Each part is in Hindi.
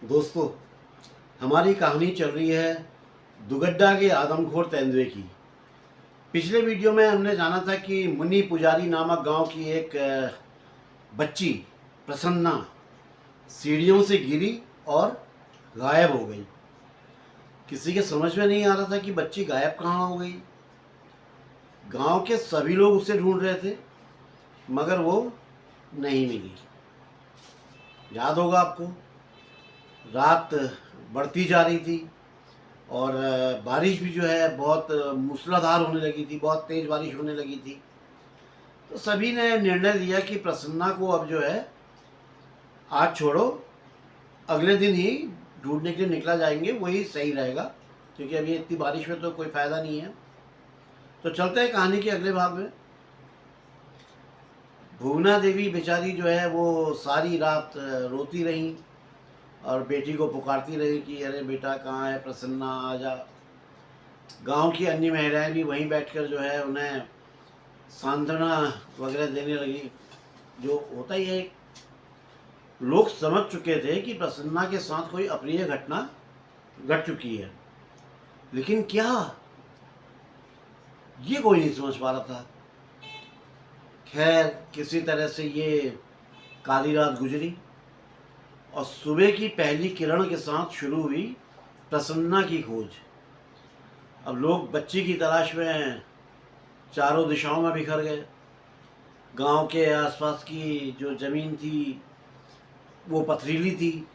दोस्तों, हमारी कहानी चल रही है दुगड्डा के आदमखोर तेंदुए की। पिछले वीडियो में हमने जाना था कि मुन्नी पुजारी नामक गांव की एक बच्ची प्रसन्ना सीढ़ियों से गिरी और गायब हो गई। किसी के समझ में नहीं आ रहा था कि बच्ची गायब कहाँ हो गई। गांव के सभी लोग उसे ढूंढ रहे थे मगर वो नहीं मिली। याद होगा आपको, रात बढ़ती जा रही थी और बारिश भी जो है बहुत मूसलाधार होने लगी थी, बहुत तेज़ बारिश होने लगी थी। तो सभी ने निर्णय लिया कि प्रसन्ना को अब जो है आज छोड़ो, अगले दिन ही ढूंढने के लिए निकला जाएंगे, वही सही रहेगा, क्योंकि अभी इतनी बारिश में तो कोई फ़ायदा नहीं है। तो चलते हैं कहानी के अगले भाग में। भुवना देवी बेचारी जो है वो सारी रात रोती रहीं और बेटी को पुकारती रही कि अरे बेटा कहाँ है, प्रसन्ना आ जा। गांव की अन्य महिलाएं भी वहीं बैठकर जो है उन्हें सांत्वना वगैरह देने लगी। जो होता ही है, लोग समझ चुके थे कि प्रसन्ना के साथ कोई अप्रिय घटना घट चुकी है, लेकिन क्या, ये कोई नहीं समझ पा रहा था। खैर, किसी तरह से ये काली रात गुजरी और सुबह की पहली किरण के साथ शुरू हुई प्रसन्ना की खोज। अब लोग बच्ची की तलाश में चारों दिशाओं में बिखर गए। गांव के आसपास की जो ज़मीन थी वो पथरीली थी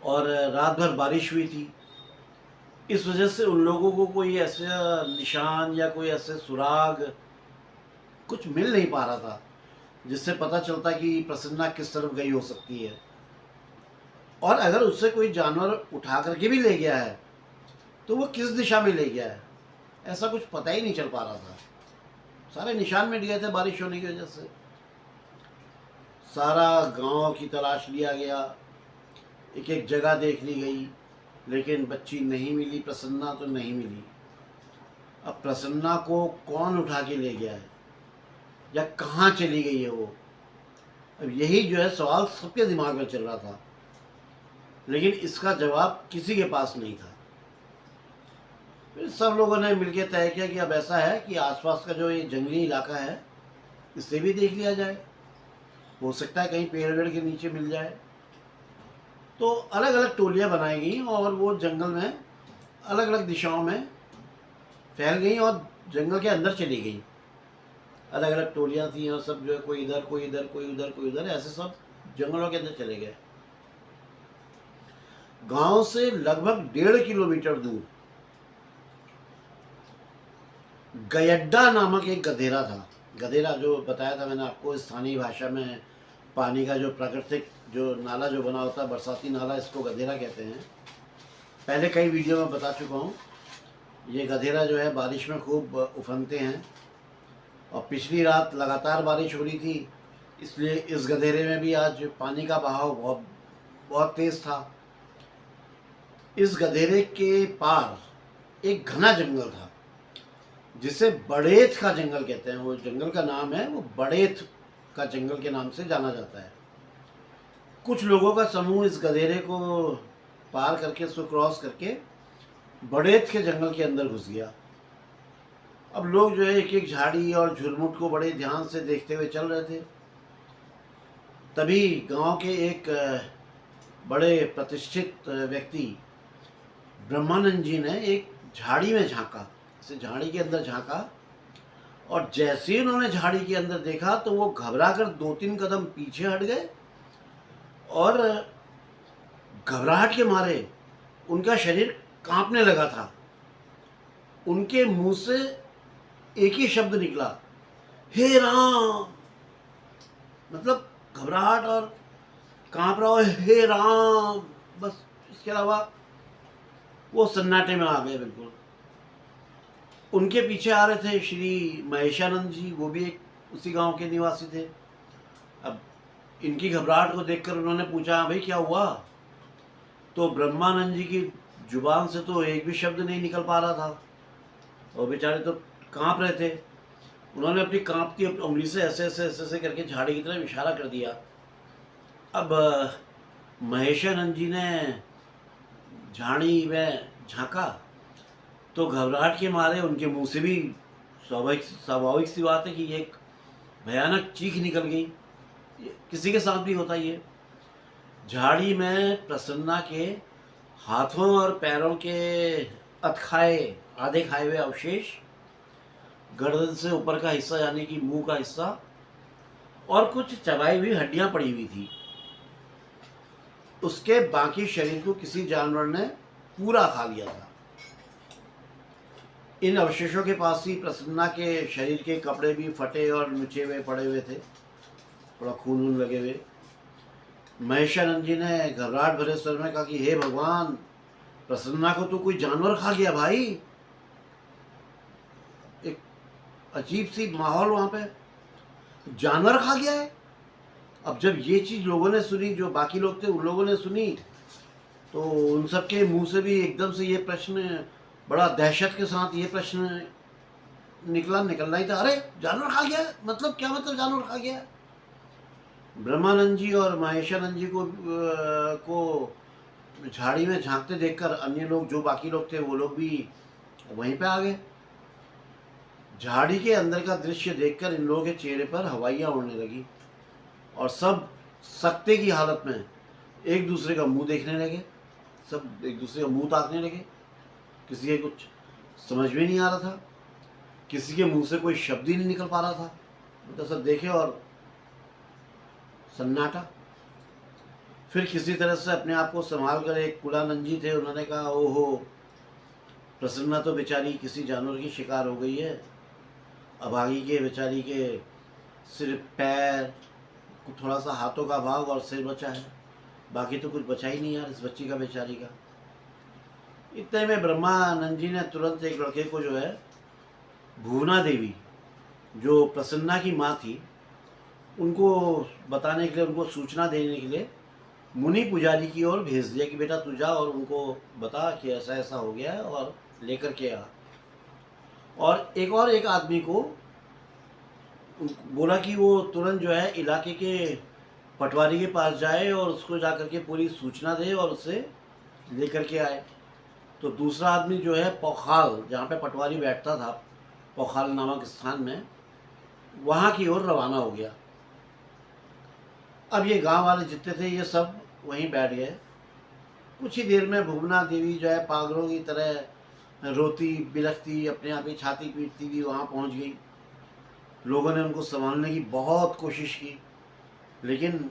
और रात भर बारिश हुई थी। इस वजह से उन लोगों को कोई ऐसा निशान या कोई ऐसे सुराग कुछ मिल नहीं पा रहा था जिससे पता चलता कि प्रसन्ना किस तरफ गई हो सकती है, और अगर उससे कोई जानवर उठा करके भी ले गया है तो वो किस दिशा में ले गया है, ऐसा कुछ पता ही नहीं चल पा रहा था। सारे निशान मिट गए थे बारिश होने की वजह से। सारा गांव की तलाश लिया गया, एक एक जगह देख ली गई, लेकिन बच्ची नहीं मिली, प्रसन्ना तो नहीं मिली। अब प्रसन्ना को कौन उठा के ले गया है या कहाँ चली गई है वो, अब यही जो है सवाल सबके दिमाग में चल रहा था, लेकिन इसका जवाब किसी के पास नहीं था। फिर सब लोगों ने मिलकर तय किया कि अब ऐसा है कि आसपास का जो ये जंगली इलाका है इसे भी देख लिया जाए, हो सकता है कहीं पेड़ वेड़ के नीचे मिल जाए। तो अलग अलग टोलियां बनाई गई और वो जंगल में अलग अलग दिशाओं में फैल गई और जंगल के अंदर चली गई। अलग अलग टोलियां थी और सब जो है कोई इधर कोई इधर कोई उधर कोई उधर, ऐसे सब जंगलों के अंदर चले गए। गांव से लगभग 1.5 किलोमीटर दूर गयड्डा नामक एक गधेरा था। गधेरा जो बताया था मैंने आपको, स्थानीय भाषा में पानी का जो प्राकृतिक जो नाला जो बना होता है, बरसाती नाला, इसको गधेरा कहते हैं। पहले कई वीडियो में बता चुका हूँ। ये गधेरा जो है बारिश में खूब उफनते हैं और पिछली रात लगातार बारिश हो रही थी, इसलिए इस गधेरे में भी आज पानी का बहाव बहुत बहुत तेज़ था। इस गधेरे के पार एक घना जंगल था जिसे बड़ेत का जंगल कहते हैं। वो जंगल का नाम है, वो बड़ेत का जंगल के नाम से जाना जाता है। कुछ लोगों का समूह इस गधेरे को पार करके, उसको क्रॉस करके बड़ेत के जंगल के अंदर घुस गया। अब लोग जो है एक एक झाड़ी और झुरमुट को बड़े ध्यान से देखते हुए चल रहे थे। तभी गांव के एक बड़े प्रतिष्ठित व्यक्ति ब्रह्मानंद जी ने एक झाड़ी में झांका, इसे झाड़ी के अंदर झांका, और जैसे ही उन्होंने झाड़ी के अंदर देखा तो वो घबरा कर 2-3 कदम पीछे हट गए और घबराहट के मारे उनका शरीर कांपने लगा था। उनके मुंह से एक ही शब्द निकला, हे राम। मतलब घबराहट और कांप रहा हो, हे राम, बस। इसके अलावा वो सन्नाटे में आ गए बिल्कुल। उनके पीछे आ रहे थे श्री महेशानंद जी, वो भी एक उसी गांव के निवासी थे। अब इनकी घबराहट को देखकर उन्होंने पूछा, भाई क्या हुआ? तो ब्रह्मानंद जी की जुबान से तो एक भी शब्द नहीं निकल पा रहा था और बेचारे तो कांप रहे थे। उन्होंने अपनी कांपती उंगली से ऐसे ऐसे ऐसे ऐसे करके झाड़ी की तरफ इशारा कर दिया। अब महेशानंद जी ने झाड़ी में झांका तो घबराहट के मारे उनके मुंह से भी स्वाभाविक स्वाभाविक सी बात है कि एक भयानक चीख निकल गई। किसी के साथ भी होता ये। झाड़ी में प्रसन्ना के हाथों और पैरों के अधखाए आधे खाए हुए अवशेष, गर्दन से ऊपर का हिस्सा यानी कि मुंह का हिस्सा और कुछ चबाई हुई हड्डियां पड़ी हुई थी। उसके बाकी शरीर को किसी जानवर ने पूरा खा लिया था। इन अवशेषों के पास ही प्रसन्ना के शरीर के कपड़े भी फटे और नुचे हुए पड़े हुए थे, थोड़ा खून वून लगे हुए। महेशानंद जी ने घबराहट भरे स्वर में कहा कि हे भगवान, प्रसन्ना को तो कोई जानवर खा गया भाई। एक अजीब सी माहौल वहां पे, जानवर खा गया है। अब जब ये चीज लोगों ने सुनी, जो बाकी लोग थे उन लोगों ने सुनी, तो उन सबके मुंह से भी एकदम से ये प्रश्न, बड़ा दहशत के साथ ये प्रश्न निकलना ही था, अरे जानवर खा गया, मतलब क्या मतलब जानवर खा गया। ब्रह्मानंद जी और महेशानंद जी को झाड़ी में झांकते देखकर अन्य लोग, जो बाकी लोग थे, वो लोग भी वहीं पे आ गए। झाड़ी के अंदर का दृश्य देखकर इन लोगों के चेहरे पर हवाइयाँ उड़ने लगी और सब सकते की हालत में एक दूसरे का मुंह देखने लगे, सब एक दूसरे का मुंह ताकने लगे। किसी के कुछ समझ में नहीं आ रहा था, किसी के मुंह से कोई शब्द ही नहीं निकल पा रहा था। तो सब देखे और सन्नाटा। फिर किसी तरह से अपने आप को संभाल कर एक कुलानंद जी थे, उन्होंने कहा, ओहो, प्रसन्ना तो बेचारी किसी जानवर की शिकार हो गई है। अभागी के बेचारी के सिर्फ पैर, थोड़ा सा हाथों का भाग और सिर बचा है, बाकी तो कुछ बचा ही नहीं यार इस बच्ची का, बेचारी का। इतने में ब्रह्मानंद जी ने तुरंत एक लड़के को, जो है भुवना देवी, जो प्रसन्ना की माँ थी, उनको बताने के लिए, उनको सूचना देने के लिए मुनि पुजारी की ओर भेज दिया कि बेटा तू जा और उनको बता कि ऐसा ऐसा हो गया है और लेकर के आ। और एक आदमी को बोला कि वो तुरंत जो है इलाके के पटवारी के पास जाए और उसको जाकर के पूरी सूचना दे और उसे लेकर के आए। तो दूसरा आदमी जो है पोखाल, जहाँ पे पटवारी बैठता था, पोखाल नामक स्थान में, वहाँ की ओर रवाना हो गया। अब ये गांव वाले जितने थे ये सब वहीं बैठ गए। कुछ ही देर में भुवना देवी जो है पागलों की तरह रोती बिलखती, अपने आप ही छाती पीटती हुई वहाँ पहुँच गई। लोगों ने उनको संभालने की बहुत कोशिश की, लेकिन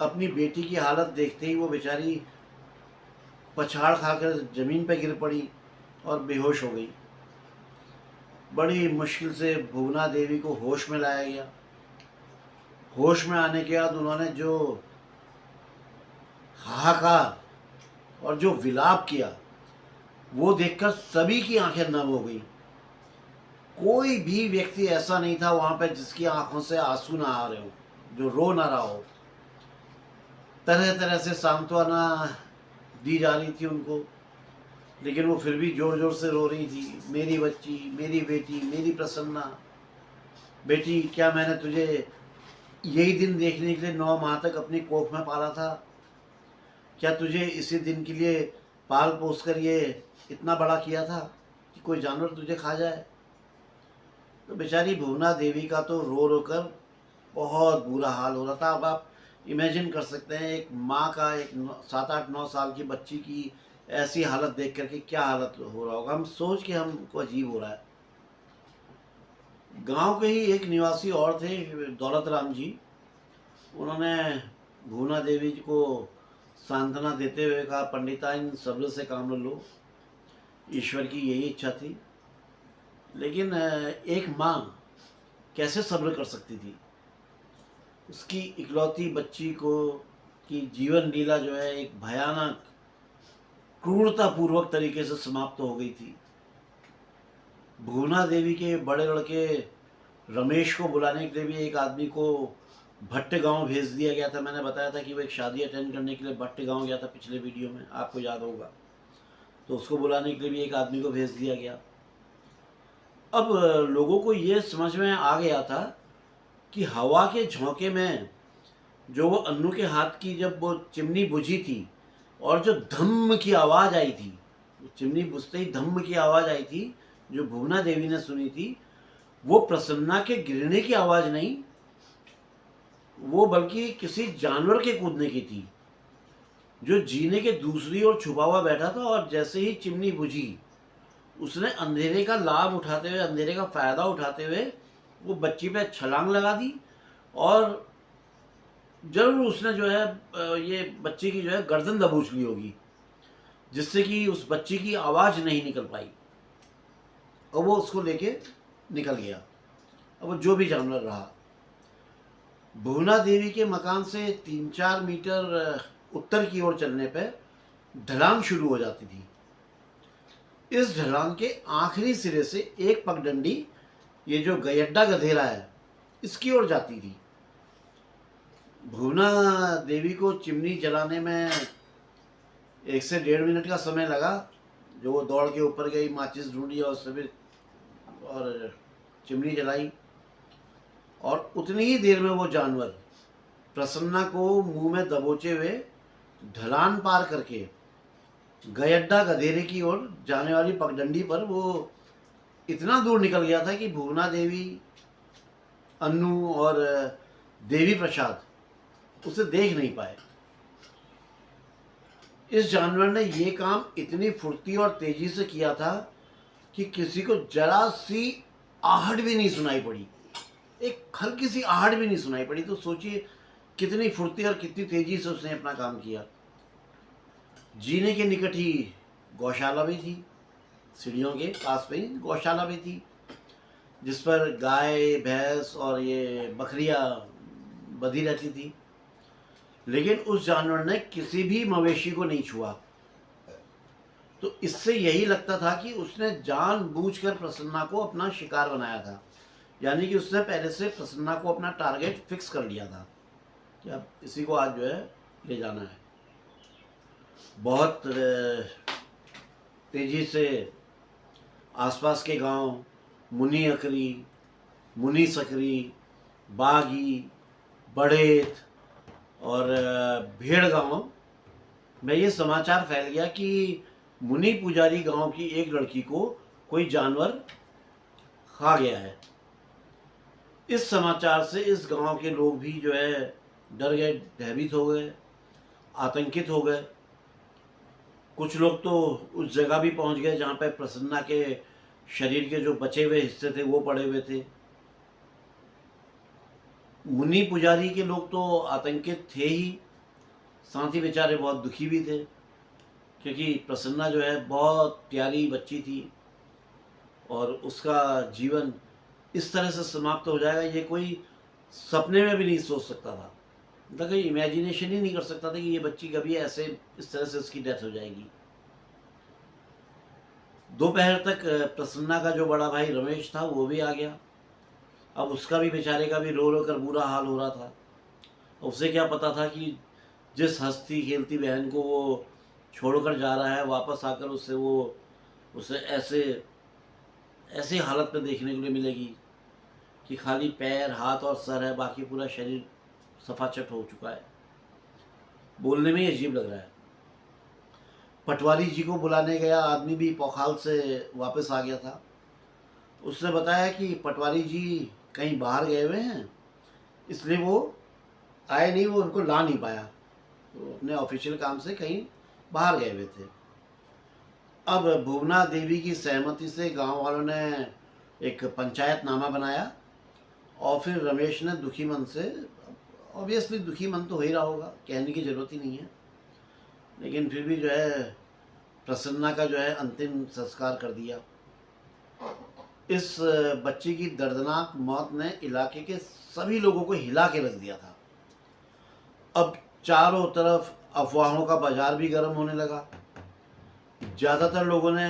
अपनी बेटी की हालत देखते ही वो बेचारी पछाड़ खाकर जमीन पर गिर पड़ी और बेहोश हो गई। बड़ी मुश्किल से भुवना देवी को होश में लाया गया। होश में आने के बाद उन्होंने जो हाहाकार और जो विलाप किया, वो देखकर सभी की आंखें नम हो गई। कोई भी व्यक्ति ऐसा नहीं था वहां पे जिसकी आंखों से आंसू ना आ रहे हो, जो रो ना रहा हो। तरह तरह से सांत्वना दी जा रही थी उनको, लेकिन वो फिर भी जोर जोर से रो रही थी, मेरी बच्ची, मेरी बेटी, मेरी प्रसन्ना, बेटी, क्या मैंने तुझे यही दिन देखने के लिए 9 माह तक अपनी कोख में पाला था? क्या तुझे इसी दिन के लिए पाल पोस कर ये इतना बड़ा किया था कि कोई जानवर तुझे खा जाए? तो बेचारी भुवना देवी का तो रो रो कर बहुत बुरा हाल हो रहा था। अब आप इमेजिन कर सकते हैं एक माँ का एक 7, 8, 9 साल की बच्ची की ऐसी हालत देख करके क्या हालत हो रहा होगा। हम सोच के हमको अजीब हो रहा है। गांव के ही एक निवासी और थे, दौलत राम जी। उन्होंने भुवना देवी को सांत्वना देते हुए कहा, पंडिताइन सब्र से काम लो, ईश्वर की यही इच्छा थी। लेकिन एक माँ कैसे सब्र कर सकती थी? उसकी इकलौती बच्ची को की जीवन लीला जो है एक भयानक क्रूरतापूर्वक तरीके से समाप्त हो गई थी। भुवना देवी के बड़े लड़के रमेश को बुलाने के लिए भी एक आदमी को भट्ट गांव भेज दिया गया था। मैंने बताया था कि वो एक शादी अटेंड करने के लिए भट्ट गांव गया था पिछले वीडियो में, आपको याद होगा। तो उसको बुलाने के लिए भी एक आदमी को भेज दिया गया। अब लोगों को ये समझ में आ गया था कि हवा के झोंके में जो वो अन्नू के हाथ की जब वो चिमनी बुझी थी और जो धम्म की आवाज़ आई थी, चिमनी बुझते ही धम्म की आवाज़ आई थी, जो भुवना देवी ने सुनी थी, वो प्रसन्ना के गिरने की आवाज़ नहीं, वो बल्कि किसी जानवर के कूदने की थी, जो जीने के दूसरी ओर छुपा हुआ बैठा था। और जैसे ही चिमनी बुझी, उसने अंधेरे का लाभ उठाते हुए, अंधेरे का फ़ायदा उठाते हुए वो बच्ची पे छलांग लगा दी। और जरूर उसने जो है ये बच्ची की जो है गर्दन दबोच ली होगी, जिससे कि उस बच्ची की आवाज़ नहीं निकल पाई, और वो उसको लेके निकल गया। अब वो जो भी जानवर रहा, भुवना देवी के मकान से 3-4 मीटर उत्तर की ओर चलने पर ढलान शुरू हो जाती थी। इस ढलान के आखिरी सिरे से एक पगडंडी, ये जो गयड्डा गधेरा है, इसकी ओर जाती थी। भुवना देवी को चिमनी जलाने में 1 से 1.5 मिनट का समय लगा। जो वो दौड़ के ऊपर गई, माचिस ढूंढी और उससे फिर और चिमनी जलाई, और उतनी ही देर में वो जानवर प्रसन्ना को मुंह में दबोचे हुए ढलान पार करके गयड्डा गधेरे की ओर जाने वाली पगडंडी पर वो इतना दूर निकल गया था कि भुवना देवी, अन्नू और देवी प्रसाद उसे देख नहीं पाए। इस जानवर ने ये काम इतनी फुर्ती और तेजी से किया था कि किसी को जरा सी आहट भी नहीं सुनाई पड़ी, एक हल्की सी आहट भी नहीं सुनाई पड़ी। तो सोचिए कितनी फुर्ती और कितनी तेजी से उसने अपना काम किया। जीने के निकट ही गौशाला भी थी, सीढ़ियों के पास में ही गौशाला भी थी, जिस पर गाय, भैंस और ये बकरियां बंधी रहती थी। लेकिन उस जानवर ने किसी भी मवेशी को नहीं छुआ। तो इससे यही लगता था कि उसने जानबूझकर प्रसन्ना को अपना शिकार बनाया था, यानी कि उसने पहले से प्रसन्ना को अपना टारगेट फिक्स कर लिया था कि अब इसी को आज जो है ले जाना है। बहुत तेज़ी से आसपास के गांव, मुनी अकरी, मुनी सकरी, बागी, बड़ेत और भेड़ गांव में ये समाचार फैल गया कि मुनि पुजारी गांव की एक लड़की को कोई जानवर खा गया है। इस समाचार से इस गांव के लोग भी जो है डर गए, भयभीत हो गए, आतंकित हो गए। कुछ लोग तो उस जगह भी पहुंच गए जहां पर प्रसन्ना के शरीर के जो बचे हुए हिस्से थे वो पड़े हुए थे। मुनि पुजारी के लोग तो आतंकित थे ही, साथ ही बेचारे बहुत दुखी भी थे, क्योंकि प्रसन्ना जो है बहुत प्यारी बच्ची थी और उसका जीवन इस तरह से समाप्त हो जाएगा ये कोई सपने में भी नहीं सोच सकता था। मतलब कोई इमेजिनेशन ही नहीं कर सकता था कि ये बच्ची कभी ऐसे इस तरह से उसकी डेथ हो जाएगी। दोपहर तक प्रसन्ना का जो बड़ा भाई रमेश था वो भी आ गया। अब उसका भी बेचारे का भी रो रो कर बुरा हाल हो रहा था। उसे क्या पता था कि जिस हंसती खेलती बहन को वो छोड़कर जा रहा है, वापस आकर उसे ऐसी हालत में देखने के लिए मिलेगी कि खाली पैर, हाथ और सर है, बाकी पूरा शरीर सफाचट हो चुका है। बोलने में ही अजीब लग रहा है। पटवारी जी को बुलाने गया आदमी भी पौखाल से वापस आ गया था। उसने बताया कि पटवारी जी कहीं बाहर गए हुए हैं, इसलिए वो आए नहीं, वो उनको ला नहीं पाया, तो अपने ऑफिशियल काम से कहीं बाहर गए हुए थे। अब भुवना देवी की सहमति से गांव वालों ने एक पंचायतनामा बनाया और फिर रमेश ने दुखी मन से, ऑब्वियसली दुखी मन तो हो ही रहा होगा, कहने की ज़रूरत ही नहीं है, लेकिन फिर भी जो है प्रसन्ना का जो है अंतिम संस्कार कर दिया। इस बच्ची की दर्दनाक मौत ने इलाके के सभी लोगों को हिला के रख दिया था। अब चारों तरफ अफवाहों का बाजार भी गर्म होने लगा। ज़्यादातर लोगों ने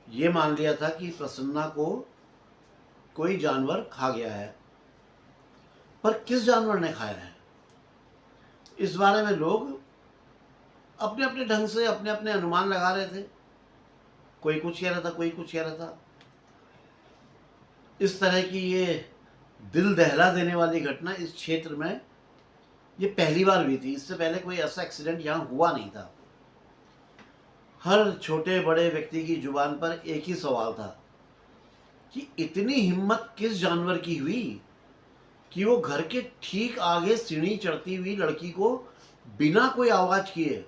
ये मान लिया था कि प्रसन्ना को कोई जानवर खा गया है, पर किस जानवर ने खाया है, इस बारे में लोग अपने अपने ढंग से अपने अपने अनुमान लगा रहे थे। कोई कुछ कह रहा था, कोई कुछ कह रहा था। इस तरह की ये दिल दहला देने वाली घटना इस क्षेत्र में ये पहली बार हुई थी, इससे पहले कोई ऐसा एक्सीडेंट यहाँ हुआ नहीं था। हर छोटे बड़े व्यक्ति की जुबान पर एक ही सवाल था कि इतनी हिम्मत किस जानवर की हुई कि वो घर के ठीक आगे सीढ़ी चढ़ती हुई लड़की को बिना कोई आवाज किए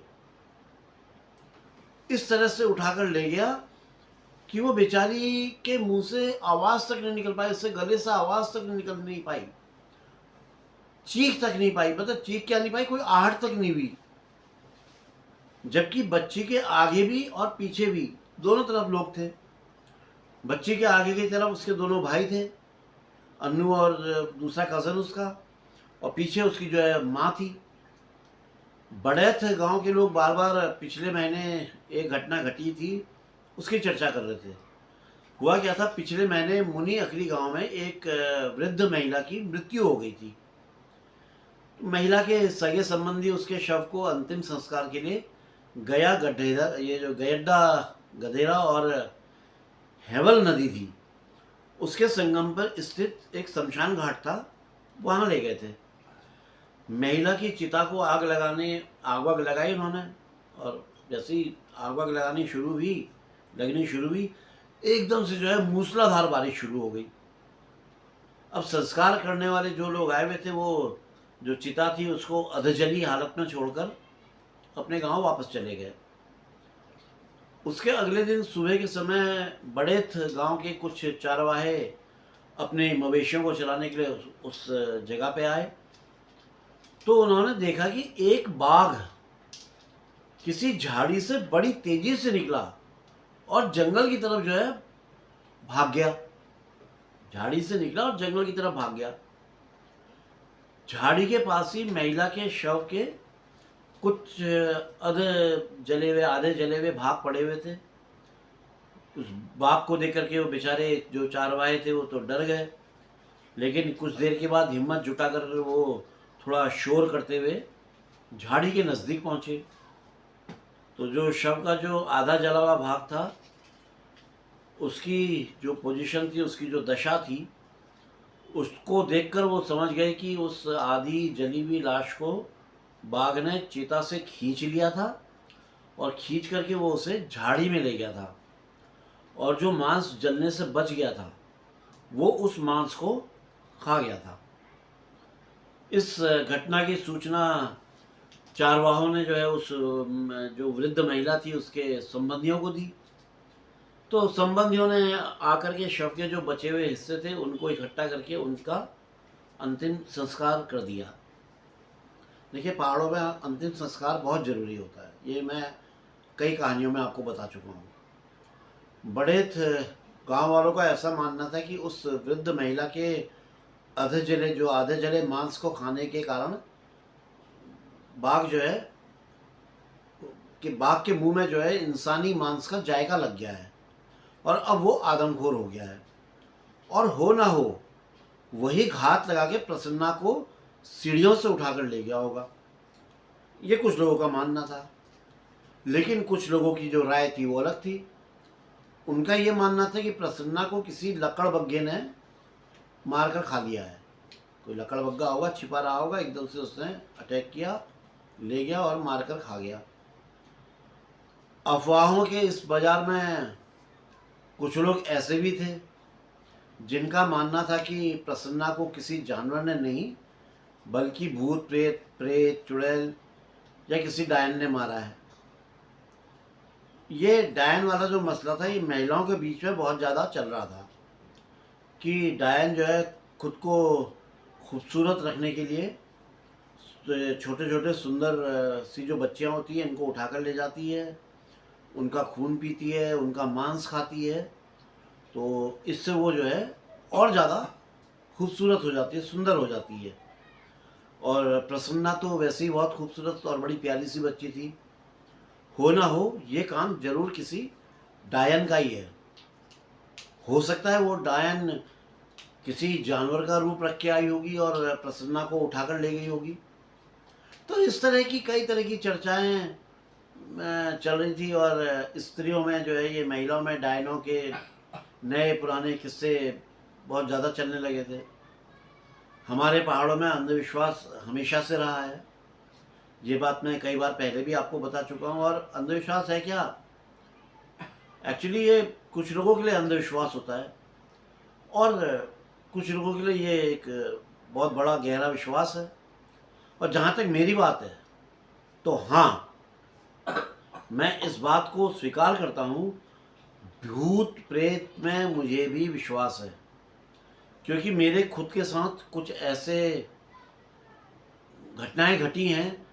इस तरह से उठाकर ले गया कि वो बेचारी के मुंह से आवाज तक नहीं निकल पाई, उससे गले से आवाज तक निकल नहीं पाई, चीख तक नहीं पाई, मतलब चीख क्या नहीं पाई, कोई आहट तक नहीं हुई। जबकि बच्ची के आगे भी और पीछे भी दोनों तरफ लोग थे। बच्ची के आगे की तरफ उसके दोनों भाई थे, अन्नू और दूसरा कज़न उसका, और पीछे उसकी जो है माँ थी। बड़ैत गांव के लोग बार बार पिछले महीने एक घटना घटी थी उसकी चर्चा कर रहे थे। हुआ क्या था, पिछले महीने मुनी अकरी गांव में एक वृद्ध महिला की मृत्यु हो गई थी। महिला के सगे संबंधी उसके शव को अंतिम संस्कार के लिए गया गड्ढेरा, ये जो गयड्डा गधेरा और हेवल नदी थी उसके संगम पर स्थित एक शमशान घाट था, वहाँ ले गए थे। महिला की चिता को आग वाग लगाई उन्होंने, और जैसे ही आग वाग लगनी शुरू हुई एकदम से जो है मूसलाधार बारिश शुरू हो गई। अब संस्कार करने वाले जो लोग आए हुए थे वो जो चिता थी उसको अधजली हालत में छोड़कर अपने गांव वापस चले गए। उसके अगले दिन सुबह के समय बड़ेथ गांव के कुछ चारवाहे अपने मवेशियों को चलाने के लिए उस जगह पे आए, तो उन्होंने देखा कि एक बाघ किसी झाड़ी से बड़ी तेजी से निकला और जंगल की तरफ जो है भाग गया। झाड़ी से निकला और जंगल की तरफ भाग गया। झाड़ी के पास ही महिला के शव के कुछ आधे जले हुए भाग पड़े हुए थे। उस बाघ को देख करके वो बेचारे जो चारवाहे थे वो तो डर गए, लेकिन कुछ देर के बाद हिम्मत जुटा कर वो थोड़ा शोर करते हुए झाड़ी के नज़दीक पहुंचे। तो जो शव का जो आधा जला हुआ भाग था उसकी जो पोजीशन थी, उसकी जो दशा थी, उसको देखकर वो समझ गए कि उस आधी जली हुई लाश को बाघ ने चिता से खींच लिया था और खींच करके वो उसे झाड़ी में ले गया था, और जो मांस जलने से बच गया था वो उस मांस को खा गया था। इस घटना की सूचना चारवाहों ने जो है उस जो वृद्ध महिला थी उसके संबंधियों को दी। तो संबंधियों ने आकर के शव के जो बचे हुए हिस्से थे उनको इकट्ठा करके उनका अंतिम संस्कार कर दिया। देखिए, पहाड़ों में अंतिम संस्कार बहुत ज़रूरी होता है, ये मैं कई कहानियों में आपको बता चुका हूँ। बड़ेथ गांव वालों का ऐसा मानना था कि उस वृद्ध महिला के आधे जले मांस को खाने के कारण बाघ जो है कि बाघ के मुंह में जो है इंसानी मांस का जायका लग गया है और अब वो आदमखोर हो गया है, और हो ना हो वही घात लगा के प्रसन्ना को सीढ़ियों से उठाकर ले गया होगा, ये कुछ लोगों का मानना था। लेकिन कुछ लोगों की जो राय थी वो अलग थी। उनका ये मानना था कि प्रसन्ना को किसी लकड़बग्घे ने मारकर खा लिया है। कोई लकड़बग्घा होगा, छिपा रहा होगा, एकदम से उसने अटैक किया, ले गया और मारकर खा गया। अफवाहों के इस बाजार में कुछ लोग ऐसे भी थे जिनका मानना था कि प्रसन्ना को किसी जानवर ने नहीं बल्कि भूत प्रेत चुड़ैल या किसी डायन ने मारा है। ये डायन वाला जो मसला था ये महिलाओं के बीच में बहुत ज़्यादा चल रहा था कि डायन जो है खुद को खूबसूरत रखने के लिए छोटे छोटे सुंदर सी जो बच्चियाँ होती हैं इनको उठाकर ले जाती है, उनका खून पीती है, उनका मांस खाती है, तो इससे वो जो है और ज़्यादा खूबसूरत हो जाती है, सुंदर हो जाती है। और प्रसन्ना तो वैसे ही बहुत खूबसूरत और बड़ी प्यारी सी बच्ची थी। हो ना हो ये काम जरूर किसी डायन का ही है। हो सकता है वो डायन किसी जानवर का रूप रख के आई होगी और प्रसन्ना को उठाकर ले गई होगी। तो इस तरह की कई तरह की चर्चाएं चल रही थी, और स्त्रियों में जो है ये महिलाओं में डायनों के नए पुराने किस्से बहुत ज़्यादा चलने लगे थे। हमारे पहाड़ों में अंधविश्वास हमेशा से रहा है। ये बात मैं कई बार पहले भी आपको बता चुका हूँ। और अंधविश्वास है क्या, एक्चुअली ये कुछ लोगों के लिए अंधविश्वास होता है और कुछ लोगों के लिए ये एक बहुत बड़ा गहरा विश्वास है। और जहाँ तक मेरी बात है तो हाँ, मैं इस बात को स्वीकार करता हूँ, भूत प्रेत में मुझे भी विश्वास है। क्योंकि मेरे खुद के साथ कुछ ऐसे घटनाएं घटी हैं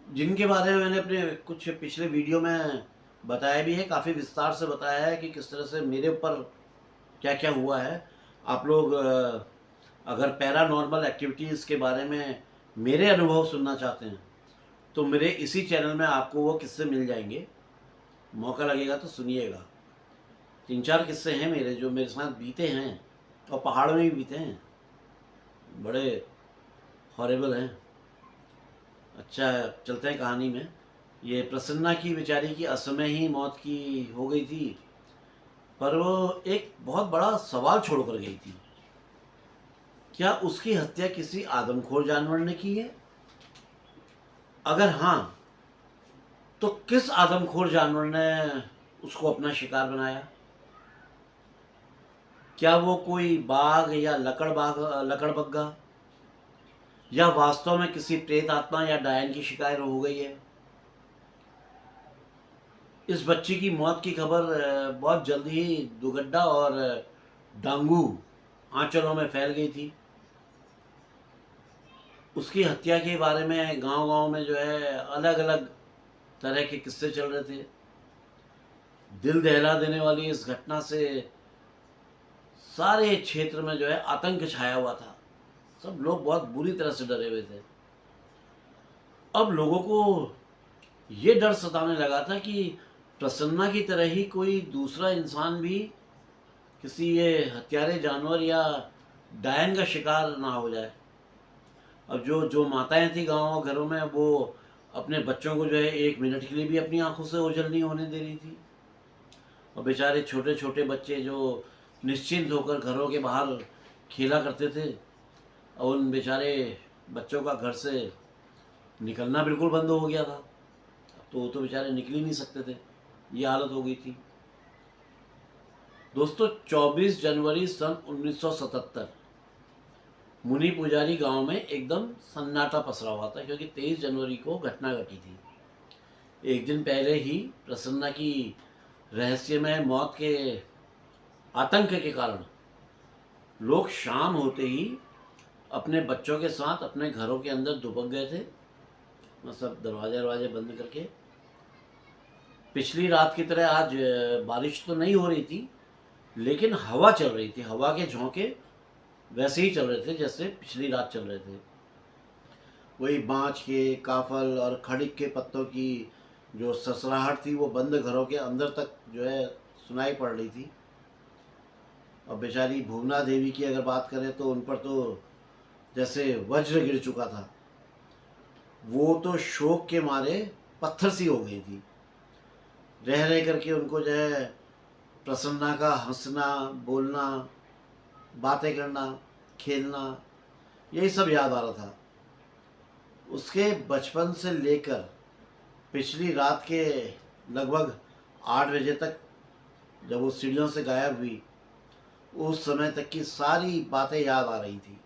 जिनके बारे में मैंने अपने कुछ पिछले वीडियो में बताया भी है, काफ़ी विस्तार से बताया है कि किस तरह से मेरे ऊपर क्या क्या हुआ है। आप लोग अगर पैरानॉर्मल एक्टिविटीज़ के बारे में मेरे अनुभव सुनना चाहते हैं तो मेरे इसी चैनल में आपको वो किस्से मिल जाएंगे, मौका लगेगा तो सुनिएगा। 3-4 किस्से हैं मेरे जो मेरे साथ बीते हैं और पहाड़ में भी बीते हैं, बड़े हॉरेबल हैं। अच्छा, चलते हैं कहानी में। ये प्रसन्ना की बेचारी की असमय ही मौत की हो गई थी, पर वो एक बहुत बड़ा सवाल छोड़कर गई थी। क्या उसकी हत्या किसी आदमखोर जानवर ने की है? अगर हाँ, तो किस आदमखोर जानवर ने उसको अपना शिकार बनाया? क्या वो कोई बाघ या लकड़बग्गा, या वास्तव में किसी प्रेत आत्मा या डायन की शिकार हो गई है? इस बच्ची की मौत की खबर बहुत जल्दी ही दुगड्डा और डांगू आंचलों में फैल गई थी। उसकी हत्या के बारे में गांव-गांव में जो है अलग अलग तरह के किस्से चल रहे थे। दिल दहला देने वाली इस घटना से सारे क्षेत्र में जो है आतंक छाया हुआ था। सब लोग बहुत बुरी तरह से डरे हुए थे। अब लोगों को ये डर सताने लगा था कि प्रसन्ना की तरह ही कोई दूसरा इंसान भी किसी ये हत्यारे जानवर या डायन का शिकार ना हो जाए। अब जो जो माताएं थी गाँव घरों में, वो अपने बच्चों को जो है 1 मिनट के लिए भी अपनी आंखों से ओझल नहीं होने दे रही थी। और बेचारे छोटे छोटे बच्चे जो निश्चिंत होकर घरों के बाहर खेला करते थे, और उन बेचारे बच्चों का घर से निकलना बिल्कुल बंद हो गया था। तो वो तो बेचारे निकल ही नहीं सकते थे, ये हालत हो गई थी। दोस्तों, 24 जनवरी सन 1977 मुनि पुजारी गांव में एकदम सन्नाटा पसरा हुआ था, क्योंकि 23 जनवरी को घटना घटी थी। एक दिन पहले ही प्रसन्ना की रहस्यमय मौत के आतंक के कारण लोग शाम होते ही अपने बच्चों के साथ अपने घरों के अंदर दुबक गए थे, मतलब दरवाजे बंद करके। पिछली रात की तरह आज बारिश तो नहीं हो रही थी, लेकिन हवा चल रही थी। हवा के झोंके वैसे ही चल रहे थे जैसे पिछली रात चल रहे थे। वही बाँझ के, काफल और खड़िक के पत्तों की जो ससराहट थी वो बंद घरों के अंदर तक जो है सुनाई पड़ रही थी। और बेचारी भुवना देवी की अगर बात करें तो उन पर तो जैसे वज्र गिर चुका था। वो तो शोक के मारे पत्थर सी हो गई थी। रह रह करके उनको जो है प्रसन्ना का हंसना, बोलना, बातें करना, खेलना, यही सब याद आ रहा था। उसके बचपन से लेकर पिछली रात के लगभग 8 बजे तक, जब वो सीढ़ियों से गायब हुई, उस समय तक की सारी बातें याद आ रही थी।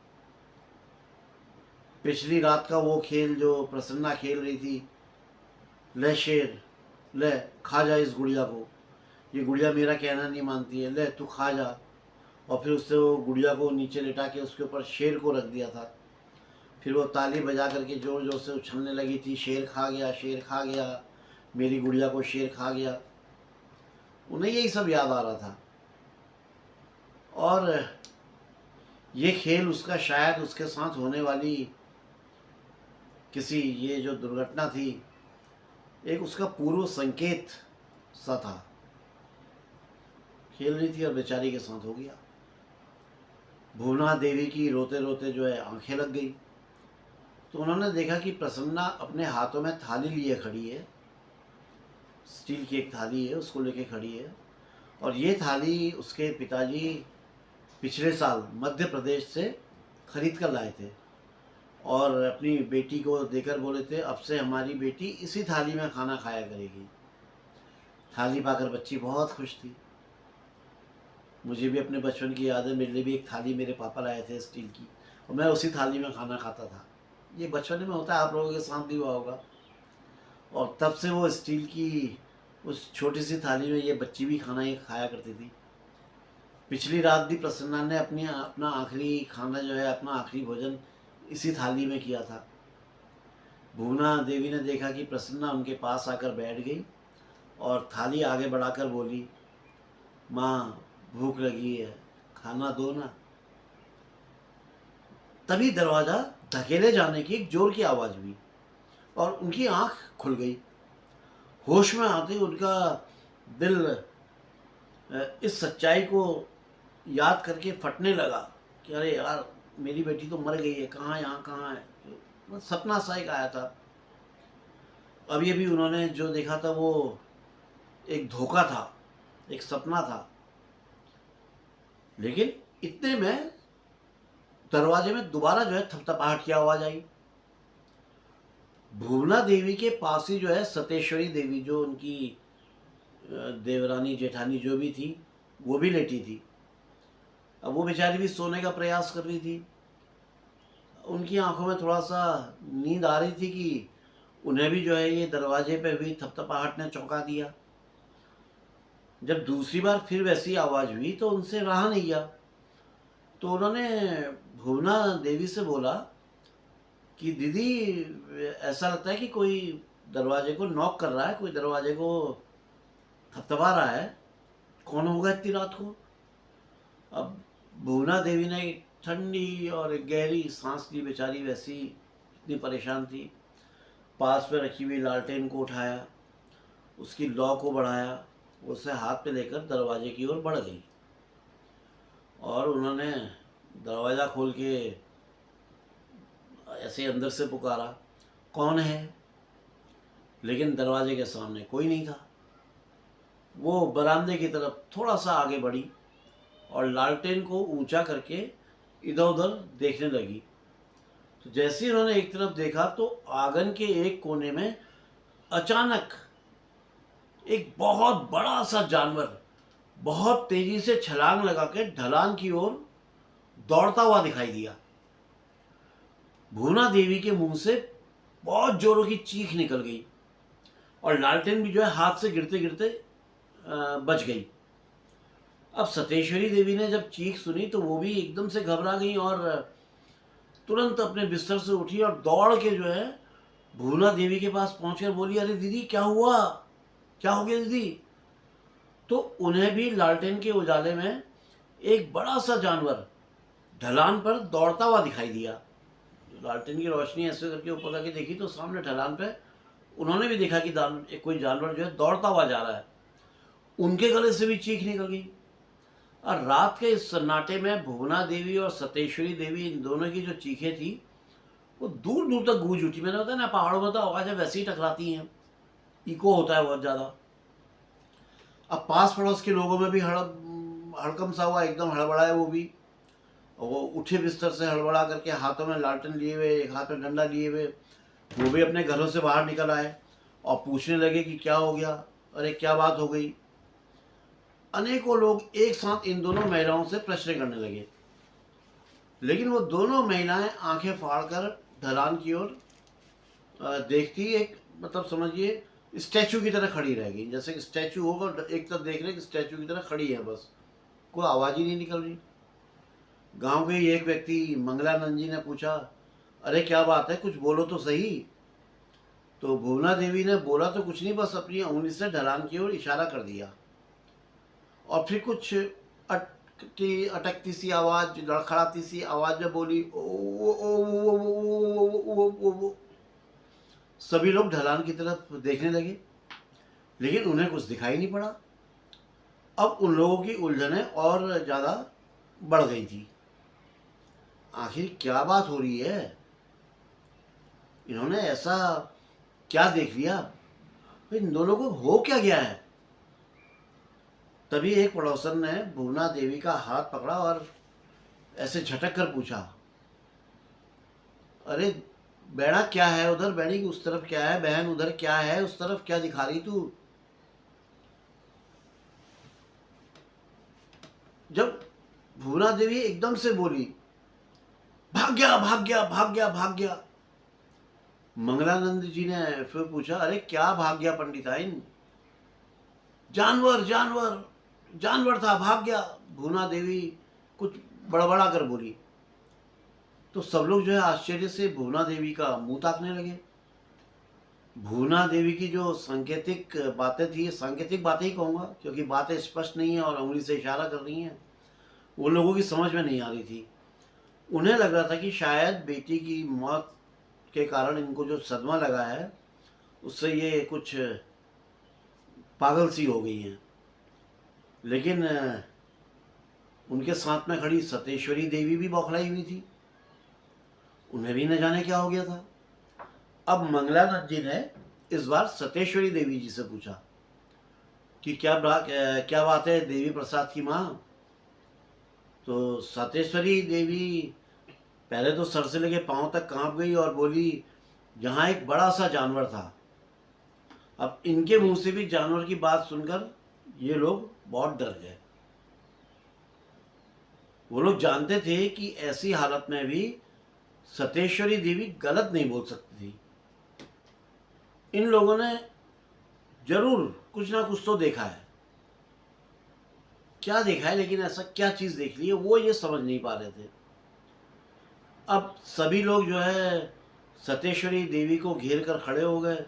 पिछली रात का वो खेल जो प्रसन्ना खेल रही थी, ले शेर, ले खा जा इस गुड़िया को, ये गुड़िया मेरा कहना नहीं मानती है, ले तू खा जा। और फिर उससे वो गुड़िया को नीचे लिटा के उसके ऊपर शेर को रख दिया था। फिर वो ताली बजा करके जोर जोर से उछलने लगी थी, शेर खा गया, शेर खा गया, मेरी गुड़िया को शेर खा गया। उन्हें यही सब याद आ रहा था। और ये खेल उसका शायद उसके साथ होने वाली किसी ये जो दुर्घटना थी, एक उसका पूर्व संकेत सा था। खेल रही थी और बेचारी के साथ हो गया। भुवना देवी की रोते रोते जो है आंखें लग गई। तो उन्होंने देखा कि प्रसन्ना अपने हाथों में थाली लिए खड़ी है, स्टील की एक थाली है, उसको लेके खड़ी है। और ये थाली उसके पिताजी पिछले साल मध्य प्रदेश से खरीद कर लाए थे और अपनी बेटी को देकर बोले थे अब से हमारी बेटी इसी थाली में खाना खाया करेगी। थाली पाकर बच्ची बहुत खुश थी। मुझे भी अपने बचपन की याद है, मेरे लिए भी एक थाली मेरे पापा लाए थे स्टील की, और मैं उसी थाली में खाना खाता था। ये बचपन में होता है, आप लोगों के साथ भी हुआ होगा। और तब से वो स्टील की उस छोटी सी थाली में ये बच्ची भी खाना ही खाया करती थी। पिछली रात भी प्रसन्ना ने अपना आखिरी खाना जो है, अपना आखिरी भोजन इसी थाली में किया था। भुवना देवी ने देखा कि प्रसन्ना उनके पास आकर बैठ गई और थाली आगे बढ़ाकर बोली, माँ भूख लगी है, खाना दो ना। तभी दरवाज़ा धकेले जाने की एक जोर की आवाज़ हुई और उनकी आंख खुल गई। होश में आते ही उनका दिल इस सच्चाई को याद करके फटने लगा कि अरे यार, मेरी बेटी तो मर गई है, कहाँ यहाँ कहाँ है। मतलब सपना सा एक आया था। अभी अभी उन्होंने जो देखा था वो एक धोखा था, एक सपना था। लेकिन इतने में दरवाजे में दोबारा जो है थपथपाहट की आवाज़ आई। भुवना देवी के पास ही जो है सतेश्वरी देवी, जो उनकी देवरानी जेठानी जो भी थी, वो भी लेटी थी। अब वो बेचारी भी सोने का प्रयास कर रही थी। उनकी आंखों में थोड़ा सा नींद आ रही थी कि उन्हें भी जो है ये दरवाजे पे हुई थपथपाहट ने चौंका दिया। जब दूसरी बार फिर वैसी आवाज़ हुई तो उनसे रहा नहीं गया, तो उन्होंने भुवना देवी से बोला कि दीदी, ऐसा लगता है कि कोई दरवाजे को नॉक कर रहा है, कोई दरवाजे को थपथपा रहा है, कौन होगा इतनी रात को। अब भुवना देवी ने एक ठंडी और एक गहरी सांस ली। बेचारी वैसी इतनी परेशान थी। पास में रखी हुई लालटेन को उठाया, उसकी लौ को बढ़ाया, उसे हाथ पे लेकर दरवाजे की ओर बढ़ गई और उन्होंने दरवाज़ा खोल के ऐसे अंदर से पुकारा, कौन है। लेकिन दरवाजे के सामने कोई नहीं था। वो बरामदे की तरफ थोड़ा सा आगे बढ़ी और लालटेन को ऊंचा करके इधर उधर देखने लगी। तो जैसे ही उन्होंने एक तरफ देखा तो आंगन के एक कोने में अचानक एक बहुत बड़ा सा जानवर बहुत तेजी से छलांग लगा के ढलान की ओर दौड़ता हुआ दिखाई दिया। भुवना देवी के मुंह से बहुत जोरों की चीख निकल गई और लालटेन भी जो है हाथ से गिरते गिरते बच गई। अब सतेश्वरी देवी ने जब चीख सुनी तो वो भी एकदम से घबरा गई और तुरंत अपने बिस्तर से उठी और दौड़ के जो है भुवना देवी के पास पहुंचकर बोली, अरे दीदी क्या हुआ, क्या हो गया दीदी। तो उन्हें भी लालटेन के उजाले में एक बड़ा सा जानवर ढलान पर दौड़ता हुआ दिखाई दिया। लालटेन की रोशनी ऐसे करके ऊपर करके देखी तो सामने ढलान पे उन्होंने भी देखा कि कोई जानवर जो है दौड़ता हुआ जा रहा है। उनके गले से भी चीख निकल गई और रात के इस सन्नाटे में भुवना देवी और सतेश्वरी देवी, इन दोनों की जो चीखें थी वो दूर दूर तक गूंज उठी। मैंने बताया ना, पहाड़ों में तो आवाज़ें वैसे ही टकराती हैं, इको होता है बहुत ज़्यादा। अब पास पड़ोस के लोगों में भी हड़कम सा हुआ, एकदम हड़बड़ा है वो भी। वो उठे बिस्तर से हड़बड़ा करके, हाथों में लालटेन लिए हुए, एक हाथ में डंडा लिए हुए, वो भी अपने घरों से बाहर निकल आए और पूछने लगे कि क्या हो गया, अरे क्या बात हो गई। अनेकों लोग एक साथ इन दोनों महिलाओं से प्रश्न करने लगे, लेकिन वो दोनों महिलाएं आंखें फाड़कर ढलान की ओर देखती, एक मतलब समझिए स्टैचू की तरह खड़ी रह गई। जैसे कि स्टैचू होगा, एक तरफ देख रहे कि स्टैचू की तरह खड़ी है, बस कोई आवाज़ ही नहीं निकल रही। गांव के एक व्यक्ति मंगलानंद जी ने पूछा, अरे क्या बात है, कुछ बोलो तो सही। तो भुवना देवी ने बोला तो कुछ नहीं, बस अपनी उंगली से ढलान की ओर इशारा कर दिया और फिर कुछ अटकती सी आवाज़, लड़खड़ाती सी आवाज़ में बोली, ओ ओ ओ ओ ओ ओ ओ। सभी लोग ढलान की तरफ देखने लगे, लेकिन उन्हें कुछ दिखाई नहीं पड़ा। अब उन लोगों की उलझनें और ज़्यादा बढ़ गई थी। आखिर क्या बात हो रही है, इन्होंने ऐसा क्या देख लिया, इन दोनों को हो क्या गया है। तभी एक पड़ोसन ने भुवना देवी का हाथ पकड़ा और ऐसे झटक कर पूछा, अरे बैणा क्या है उधर, बैणी उस तरफ क्या है, बहन उधर क्या है, उस तरफ क्या दिखा रही तू। जब भुवना देवी एकदम से बोली, भाग गया भाग गया भाग गया भाग गया। मंगलानंद जी ने फिर पूछा, अरे क्या भाग गया पंडिताइन। जानवर जानवर जानवर था, भाग गया। भुवना देवी कुछ बड़बड़ा कर बोली। तो सब लोग जो है आश्चर्य से भुवना देवी का मुंह ताकने लगे। भुवना देवी की जो सांकेतिक बातें थी, सांकेतिक बातें ही कहूँगा क्योंकि बातें स्पष्ट नहीं है और उंगली से इशारा कर रही हैं, वो लोगों की समझ में नहीं आ रही थी। उन्हें लग रहा था कि शायद बेटी की मौत के कारण इनको जो सदमा लगा है उससे ये कुछ पागल सी हो गई हैं। लेकिन उनके साथ में खड़ी सतेश्वरी देवी भी बौखलाई हुई थी, उन्हें भी न जाने क्या हो गया था। अब मंगलानंद जी ने इस बार सतेश्वरी देवी जी से पूछा कि क्या बात है देवी प्रसाद की माँ। तो सतेश्वरी देवी पहले तो सर से लेके पांव तक कांप गई और बोली, यहाँ एक बड़ा सा जानवर था। अब इनके मुंह से भी जानवर की बात सुनकर ये लोग बहुत डर गए। वो लोग जानते थे कि ऐसी हालत में भी सतेश्वरी देवी गलत नहीं बोल सकती थी। इन लोगों ने जरूर कुछ ना कुछ तो देखा है। क्या देखा है, लेकिन ऐसा क्या चीज देख ली है वो ये समझ नहीं पा रहे थे। अब सभी लोग जो है सतेश्वरी देवी को घेर कर खड़े हो गए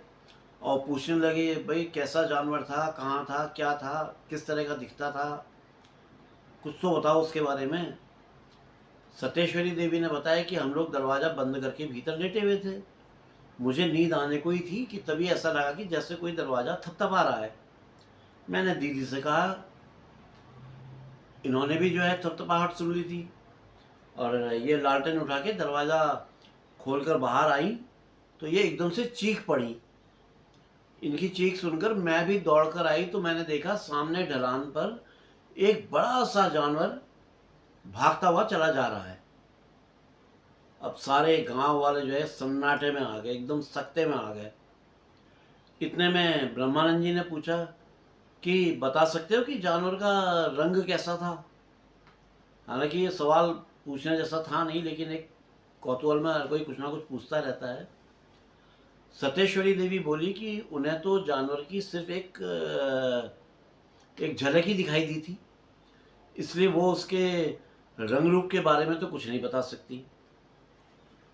और पूछने लगे, भाई कैसा जानवर था, कहाँ था, क्या था, किस तरह का दिखता था, कुछ तो बताओ उसके बारे में। सतेश्वरी देवी ने बताया कि हम लोग दरवाज़ा बंद करके भीतर लेटे हुए थे। मुझे नींद आने को ही थी कि तभी ऐसा लगा कि जैसे कोई दरवाज़ा थपथपा रहा है। मैंने दीदी से कहा, इन्होंने भी जो है थपथपाहट सुन ली थी और ये लालटेन उठा के दरवाज़ा खोलकर बाहर आई तो ये एकदम से चीख पड़ी। इनकी चीख सुनकर मैं भी दौड़कर आई तो मैंने देखा सामने ढलान पर एक बड़ा सा जानवर भागता हुआ चला जा रहा है। अब सारे गांव वाले जो है सन्नाटे में आ गए, एकदम सख्ते में आ गए। इतने में ब्रह्मानंद जी ने पूछा कि बता सकते हो कि जानवर का रंग कैसा था। हालांकि ये सवाल पूछने जैसा था नहीं, लेकिन एक कौतूहल में हर कोई कुछ ना कुछ पूछता रहता है। सतेश्वरी देवी बोली कि उन्हें तो जानवर की सिर्फ एक झलक ही दिखाई दी थी, इसलिए वो उसके रंग रूप के बारे में तो कुछ नहीं बता सकती।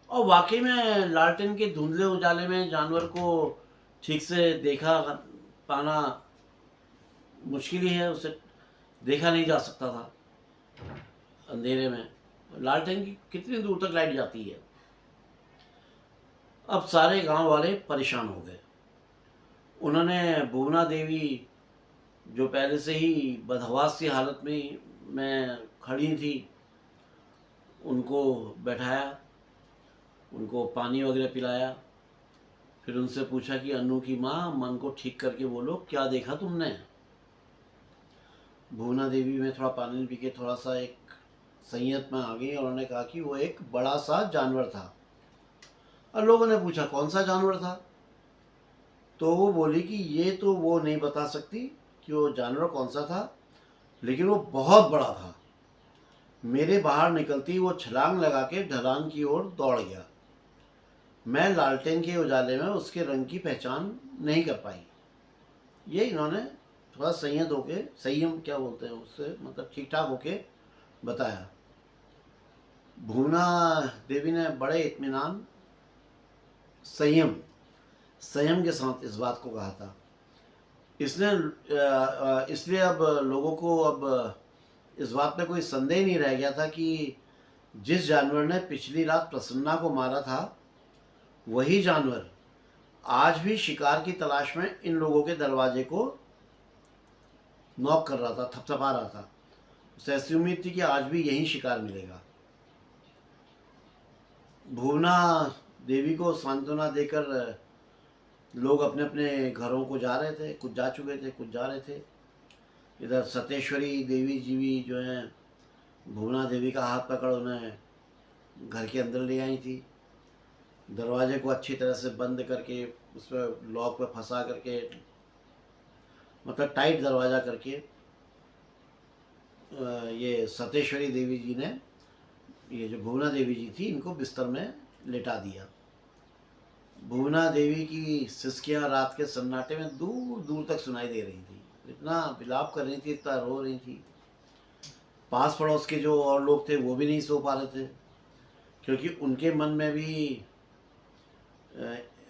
और वाकई में लालटेन के धुंधले उजाले में जानवर को ठीक से देखा पाना मुश्किल ही है, उसे देखा नहीं जा सकता था अंधेरे में। लालटेन की कितनी दूर तक लाइट जाती है। अब सारे गांव वाले परेशान हो गए। उन्होंने भुवना देवी जो पहले से ही बदहवास की हालत में खड़ी थी उनको बैठाया, उनको पानी वगैरह पिलाया। फिर उनसे पूछा कि अनु की माँ, मन को ठीक करके बोलो, क्या देखा तुमने। भुवना देवी में थोड़ा पानी पी के थोड़ा सा एक संयत में आ गई और उन्होंने कहा कि वो एक बड़ा सा जानवर था। और लोगों ने पूछा कौन सा जानवर था, तो वो बोली कि ये तो वो नहीं बता सकती कि वो जानवर कौन सा था, लेकिन वो बहुत बड़ा था। मेरे बाहर निकलती वो छलांग लगा के ढलान की ओर दौड़ गया। मैं लालटेन के उजाले में उसके रंग की पहचान नहीं कर पाई। ये इन्होंने थोड़ा संयत होके, संयम क्या बोलते हैं उससे, मतलब ठीक ठाक होके बताया। भुवना देवी ने बड़े इत्मीनान, संयम के साथ इस बात को कहा था। इसलिए अब लोगों को अब इस बात में कोई संदेह नहीं रह गया था कि जिस जानवर ने पिछली रात प्रसन्ना को मारा था वही जानवर आज भी शिकार की तलाश में इन लोगों के दरवाजे को नॉक कर रहा था, थपथपा रहा था। उसे ऐसी उम्मीद थी कि आज भी यही शिकार मिलेगा। भुवना देवी को सांत्वना देकर लोग अपने अपने घरों को जा रहे थे, कुछ जा चुके थे, कुछ जा रहे थे। इधर सतेश्वरी देवी जी भी जो हैं भुवना देवी का हाथ पकड़ उन्हें घर के अंदर ले आई थी। दरवाजे को अच्छी तरह से बंद करके उसमें लॉक पे फंसा करके, मतलब टाइट दरवाज़ा करके ये सतेश्वरी देवी जी ने, ये जो भुवना देवी जी थी, इनको बिस्तर में लेटा दिया। भुवना देवी की सिसकियाँ रात के सन्नाटे में दूर दूर तक सुनाई दे रही थी। इतना विलाप कर रही थी, इतना रो रही थी। पास पड़ोस के जो और लोग थे वो भी नहीं सो पा रहे थे, क्योंकि उनके मन में भी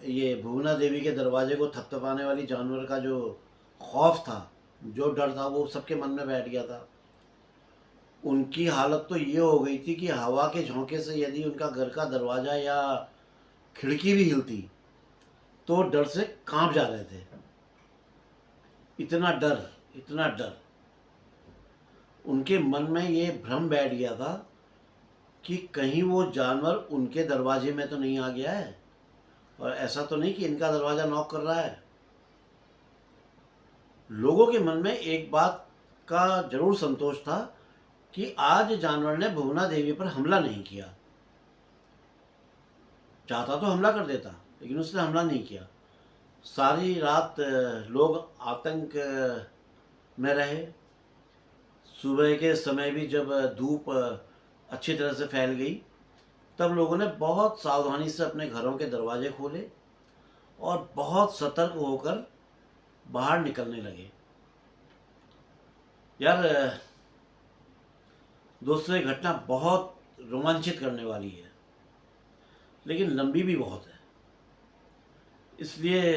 ये भुवना देवी के दरवाजे को थपथपाने वाली जानवर का जो खौफ था, जो डर था, वो सबके मन में बैठ गया था। उनकी हालत तो ये हो गई थी कि हवा के झोंके से यदि उनका घर का दरवाज़ा या खिड़की भी हिलती तो डर से कांप जा रहे थे। इतना डर, इतना डर। उनके मन में ये भ्रम बैठ गया था कि कहीं वो जानवर उनके दरवाजे में तो नहीं आ गया है, और ऐसा तो नहीं कि इनका दरवाज़ा नॉक कर रहा है। लोगों के मन में एक बात का जरूर संतोष था कि आज जानवर ने भुवना देवी पर हमला नहीं किया। चाहता तो हमला कर देता, लेकिन उसने हमला नहीं किया। सारी रात लोग आतंक में रहे। सुबह के समय भी जब धूप अच्छी तरह से फैल गई, तब लोगों ने बहुत सावधानी से अपने घरों के दरवाजे खोले और बहुत सतर्क होकर बाहर निकलने लगे। यार दोस्तों, ये घटना बहुत रोमांचित करने वाली है, लेकिन लंबी भी बहुत है। इसलिए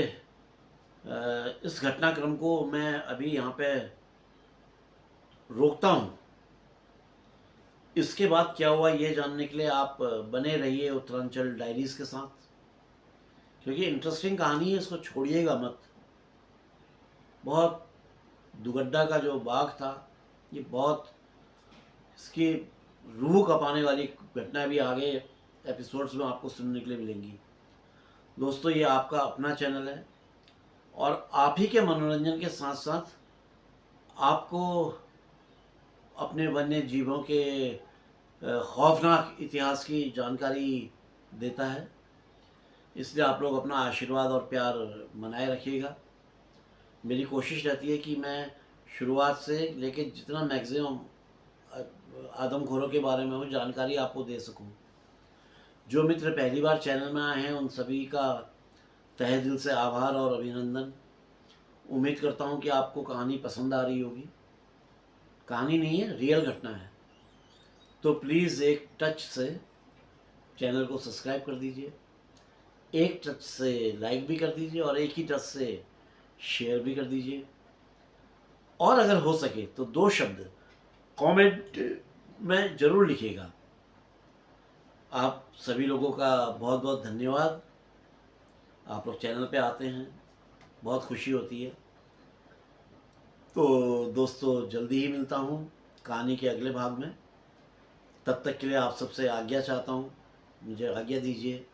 इस घटनाक्रम को मैं अभी यहाँ पे रोकता हूँ। इसके बाद क्या हुआ ये जानने के लिए आप बने रहिए उत्तरांचल डायरीज़ के साथ, क्योंकि इंटरेस्टिंग कहानी है, इसको छोड़िएगा मत। बहुत दुगड्डा का जो बाघ था, ये बहुत, इसकी रूह कँपाने वाली घटना भी आगे एपिसोड्स में आपको सुनने के लिए मिलेंगी। दोस्तों, ये आपका अपना चैनल है, और आप ही के मनोरंजन के साथ साथ आपको अपने वन्य जीवों के खौफनाक इतिहास की जानकारी देता है। इसलिए आप लोग अपना आशीर्वाद और प्यार बनाए रखिएगा। मेरी कोशिश रहती है कि मैं शुरुआत से लेकर जितना मैक्सिमम आदमखोरों के बारे में हो जानकारी आपको दे सकूं। जो मित्र पहली बार चैनल में आए हैं, उन सभी का तहे दिल से आभार और अभिनंदन। उम्मीद करता हूं कि आपको कहानी पसंद आ रही होगी। कहानी नहीं है, रियल घटना है। तो प्लीज़ एक टच से चैनल को सब्सक्राइब कर दीजिए, एक टच से लाइक भी कर दीजिए, और एक ही टच से शेयर भी कर दीजिए। और अगर हो सके तो 2 शब्द कमेंट में ज़रूर लिखिएगा। आप सभी लोगों का बहुत बहुत धन्यवाद। आप लोग चैनल पे आते हैं, बहुत खुशी होती है। तो दोस्तों, जल्दी ही मिलता हूँ कहानी के अगले भाग में। तब तक के लिए आप सबसे आज्ञा चाहता हूँ, मुझे आज्ञा दीजिए।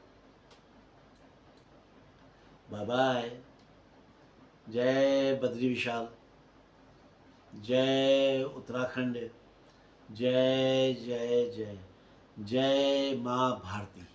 Bye bye. जय बद्री विशाल, जय उत्तराखंड, जय जय जय, जय माँ भारती।